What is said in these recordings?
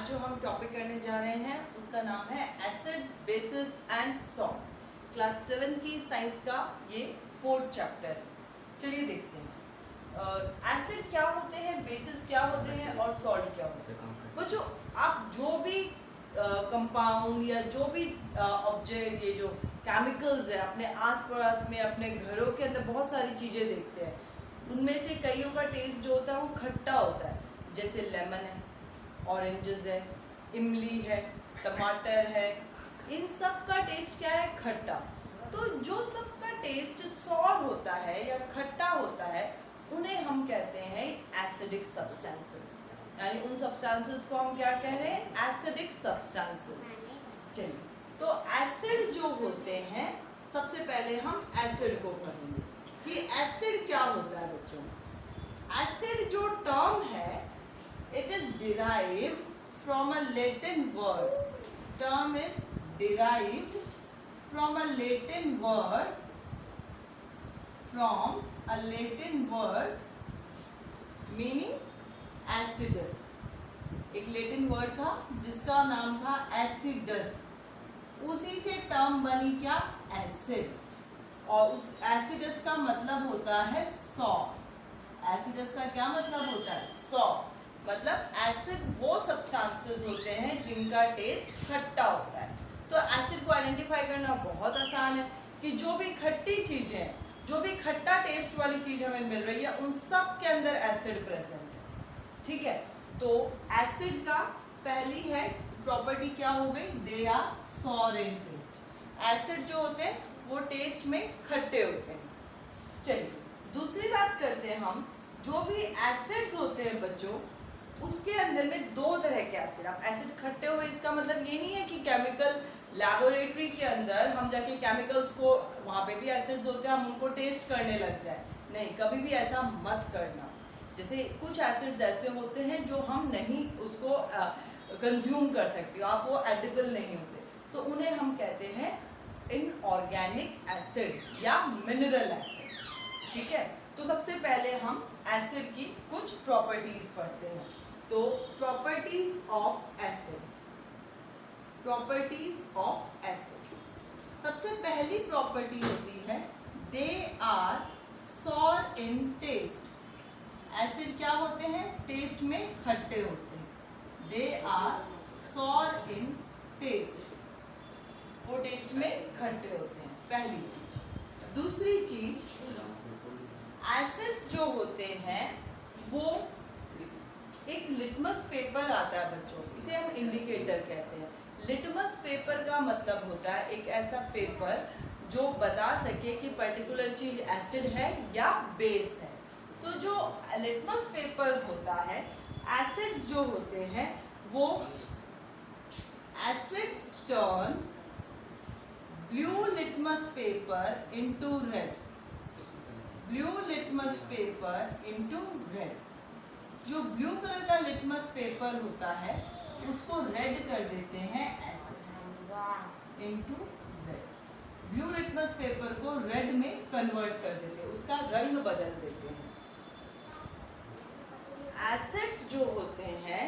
आज जो हम टॉपिक करने जा रहे हैं उसका नाम है acid basis and salt. Class 7 की साइंस का ये 4th चैप्टर। चलिए देखते हैं एसिड क्या होते हैं, बेसिस क्या होते हैं और सॉल्ट क्या होते हैं। बच्चों आप जो भी कंपाउंड या जो भी ऑब्जेक्ट, ये जो केमिकल्स है अपने आस पड़ोस में, अपने घरों के अंदर बहुत सारी चीज़ें देखते हैं। उनमें से कईयों का टेस्ट जो होता है वो खट्टा होता है, जैसे लेमन है, ऑरेंजेस है, इमली है, टमाटर है। इन सब का टेस्ट क्या है? खट्टा। तो जो सब का टेस्ट सॉर होता है या खट्टा होता है उन्हें हम कहते हैं एसिडिक सब्सटेंसेस। यानी उन सब्सटेंसेस को हम क्या कह रहे हैं? Acidic substances. चलिए, तो एसिड जो होते हैं, सबसे पहले हम एसिड को पढ़ेंगे कि एसिड क्या होता है। बच्चों एसिड जो टर्म है it is derived from a Latin word. Term is derived from a Latin word, meaning acidus. एक लेटिन वर्ड था जिसका नाम था एसिडस, उसी से टर्म बनी क्या? एसिड। और उस एसिडस का मतलब होता है सॉ। एसिडस का क्या मतलब होता है? सॉ। मतलब एसिड वो सब्सटेंसेस होते हैं जिनका टेस्ट खट्टा होता है। तो एसिड को आइडेंटिफाई करना बहुत आसान है कि जो भी खट्टी चीजें हैं, जो भी खट्टा टेस्ट वाली चीज हमें मिल रही है, उन सब के अंदर एसिड प्रेजेंट है। ठीक है, तो एसिड का पहली है प्रॉपर्टी क्या हो गई? They are sour in taste. Acid जो होते हैं वो टेस्ट में खट्टे होते हैं। चलिए दूसरी बात करते हैं हम। जो भी एसिड्स होते हैं बच्चों, उसके अंदर में दो तरह के एसिड। अब एसिड खट्टे हुए इसका मतलब ये नहीं है कि केमिकल लैबोरेटरी के अंदर हम जाके केमिकल्स को, वहाँ पे भी एसिड्स होते हैं, हम उनको टेस्ट करने लग जाए। नहीं, कभी भी ऐसा मत करना। जैसे कुछ एसिड्स ऐसे होते हैं जो हम नहीं उसको कंज्यूम कर सकते, आप वो एडिबल नहीं होते, तो उन्हें हम कहते हैं इनऑर्गेनिक एसिड या मिनरल एसिड। ठीक है, तो सबसे पहले हम एसिड की कुछ प्रॉपर्टीज पढ़ते हैं। तो properties of acid. Properties of acid, सबसे पहली प्रॉपर्टी होती है they are sour in taste. Acid क्या होते हैं? टेस्ट में खट्टे होते हैं। They are sour in taste, वो टेस्ट में खट्टे होते हैं, पहली चीज। दूसरी चीज, एसिड्स जो होते हैं वो एक लिटमस पेपर आता है बच्चों, इसे हम इंडिकेटर कहते हैं। लिटमस पेपर का मतलब होता है एक ऐसा पेपर जो बता सके कि पर्टिकुलर चीज एसिड है या बेस है। तो जो लिटमस पेपर होता है, एसिड्स जो होते हैं वो acids turn blue litmus paper into red. Blue litmus paper into red. जो ब्लू कलर का लिटमस पेपर होता है उसको रेड कर देते हैं acid into red. Blue litmus paper को रेड में कन्वर्ट कर देते हैं, उसका रंग बदल देते हैं। एसिड्स जो होते हैं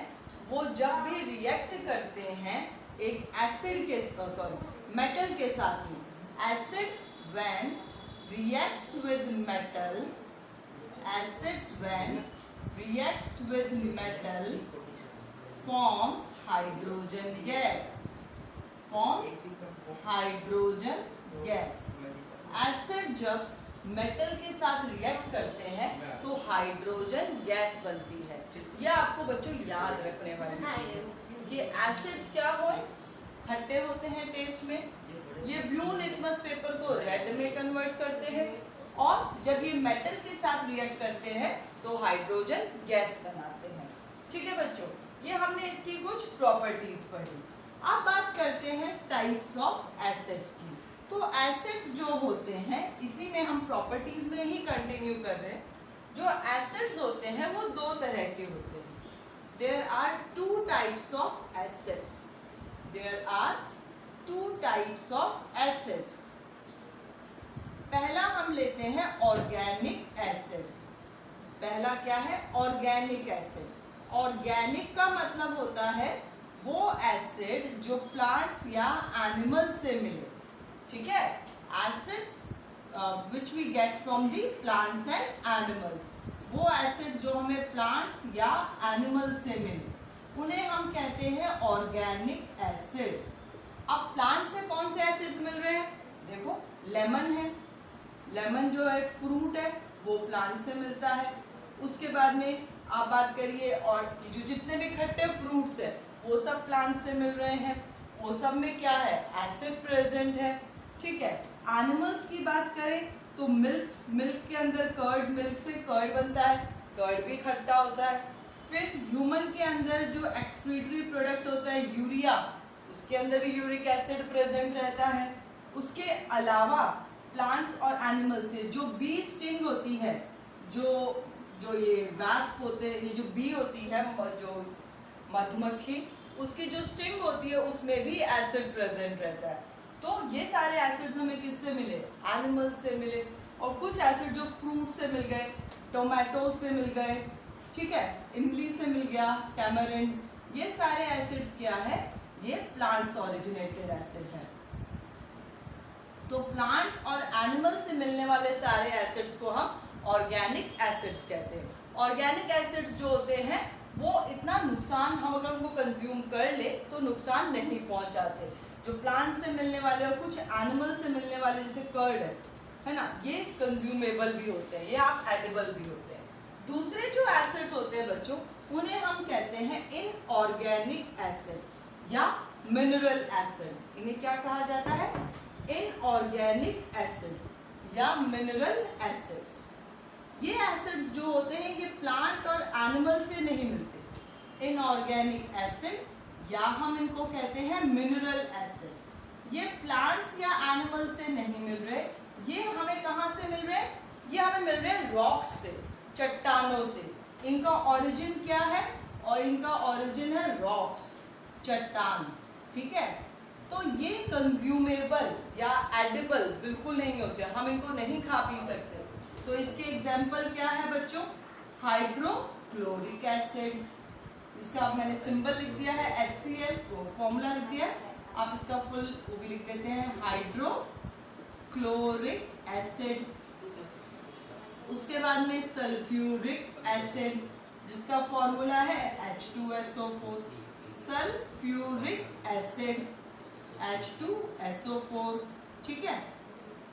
वो जब भी रिएक्ट करते हैं एक एसिड के मेटल के साथ में, acid when reacts with metal, acids when reacts with metal forms hydrogen gas, forms hydrogen gas। Acid जब मेटल के साथ रिएक्ट करते हैं तो हाइड्रोजन गैस बनती है। यह आपको बच्चों याद रखने वाली है कि एसिड्स क्या हो, खट्टे होते हैं टेस्ट में, ये ब्लू लिटमस पेपर को रेड में कन्वर्ट करते हैं, और जब ये मेटल के साथ रिएक्ट करते हैं तो हाइड्रोजन गैस बनाते हैं। ठीक है बच्चों, ये हमने इसकी कुछ प्रॉपर्टीज पढ़ी। अब बात करते हैं टाइप्स ऑफ एसिड्स की। तो एसिड्स जो होते हैं, इसी में हम प्रॉपर्टीज में ही कंटिन्यू कर रहे हैं। जो एसिड्स होते हैं वो दो तरह के होते हैं। There are two types of acids. There are two types of acids. पहला हम लेते हैं ऑर्गेनिक एसिड। पहला क्या है? Organic acid. ऑर्गेनिक का मतलब होता है वो एसिड जो प्लांट्स या एनिमल से मिले, ठीक है, acids which we get from the plants and animals, वो एसिड्स जो हमें प्लांट्स या एनिमल्स से मिले उन्हें हम कहते हैं ऑर्गेनिक एसिड्स। अब प्लांट से कौन से एसिड्स मिल रहे हैं, देखो लेमन है, लेमन जो है फ्रूट है वो प्लांट से मिलता है। उसके बाद में आप बात करिए और जो जितने भी खट्टे फ्रूट्स है वो सब प्लांट से मिल रहे हैं, वो सब में क्या है, एसिड प्रेजेंट है, ठीक है। एनिमल्स की बात करें तो मिल्क, मिल्क के अंदर कर्ड, मिल्क से कर्ड बनता है, कर्ड भी खट्टा होता है। फिर ह्यूमन के अंदर जो एक्सक्रीटरी प्रोडक्ट होता है यूरिया, उसके अंदर भी यूरिक एसिड प्रेजेंट रहता है। उसके अलावा प्लांट्स और एनिमल्स से जो बी स्टिंग होती है, जो ये वास्प होते हैं, ये जो बी होती है, जो मधुमक्खी, उसकी जो स्टिंग होती है उसमें भी एसिड प्रेजेंट रहता है। तो ये सारे एसिड्स हमें किससे मिले, एनिमल्स से मिले। और कुछ एसिड जो फ्रूट से मिल गए, टोमेटो से मिल गए, ठीक है, इमली से मिल गया, टैमरिंड, ये सारे एसिड्स क्या है, ये प्लांट्स ओरिजिनेटेड एसिड है। तो प्लांट और एनिमल से मिलने वाले सारे एसिड्स को हम ऑर्गेनिक एसिड्स कहते हैं। ऑर्गेनिक एसिड्स जो होते हैं वो इतना नुकसान, हम अगर उनको कंज्यूम कर ले तो नुकसान नहीं पहुंचाते। जो प्लांट से मिलने वाले और कुछ एनिमल से मिलने वाले जैसे कर्ड है ना, ये कंज्यूमेबल भी होते हैं, ये आप एडिबल भी होते हैं। दूसरे जो एसिड्स होते हैं बच्चों, उन्हें हम कहते हैं इनऑर्गेनिक एसिड या मिनरल एसिड्स। इन्हें क्या कहा जाता है, इनऑर्गेनिक एसिड या मिनरल एसिड्स। ये एसिड्स जो होते हैं ये प्लांट और एनिमल से नहीं मिलते, इनऑर्गेनिक एसिड या हम इनको कहते हैं मिनरल एसिड। ये प्लांट्स या एनिमल से नहीं मिल रहे, ये हमें कहाँ से मिल रहे हैं, ये हमें मिल रहे हैं रॉक्स से, चट्टानों से। इनका ओरिजिन क्या है, और इनका ओरिजिन है रॉक्स, चट्टान, ठीक है। तो ये कंज्यूमेबल या एडिबल बिल्कुल नहीं होते, हम इनको नहीं खा पी सकते। तो इसके एग्जाम्पल क्या है बच्चों, हाइड्रोक्लोरिक एसिड, इसका मैंने सिंबल लिख दिया है HCl, तो फॉर्मूला लिख दिया है, आप इसका फुल वो भी लिख देते हैं, हाइड्रोक्लोरिक एसिड। उसके बाद में सल्फ्यूरिक एसिड, जिसका फॉर्मूला है H2SO4, सल्फ्यूरिक एसिड H2SO4, ठीक है।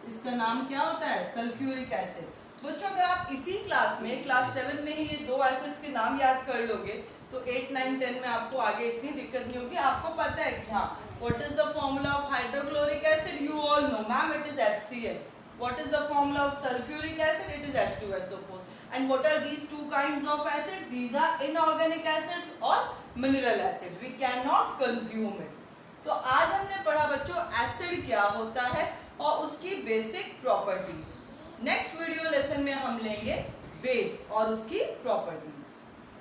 इसका नाम क्या होता है, सल्फ्यूरिक एसिड। बच्चों अगर आप इसी क्लास में, क्लास 7 में ही ये दो एसिड्स के नाम याद कर लोगे तो 8, 9, 10 में आपको आगे इतनी दिक्कत नहीं होगी। आपको पता है कि हाँ, what is the formula of hydrochloric acid, you all know ma'am, it is HCl। What is the formula of sulphuric acid, it is H2SO4। And what are these two kinds of acid, these are inorganic acids और mineral acids, we can not consume it. तो आज हमने पढ़ा बच्चों acid क्या होता है और उसकी basic properties. Next video lesson में हम लेंगे बेस और उसकी प्रॉपर्टीज।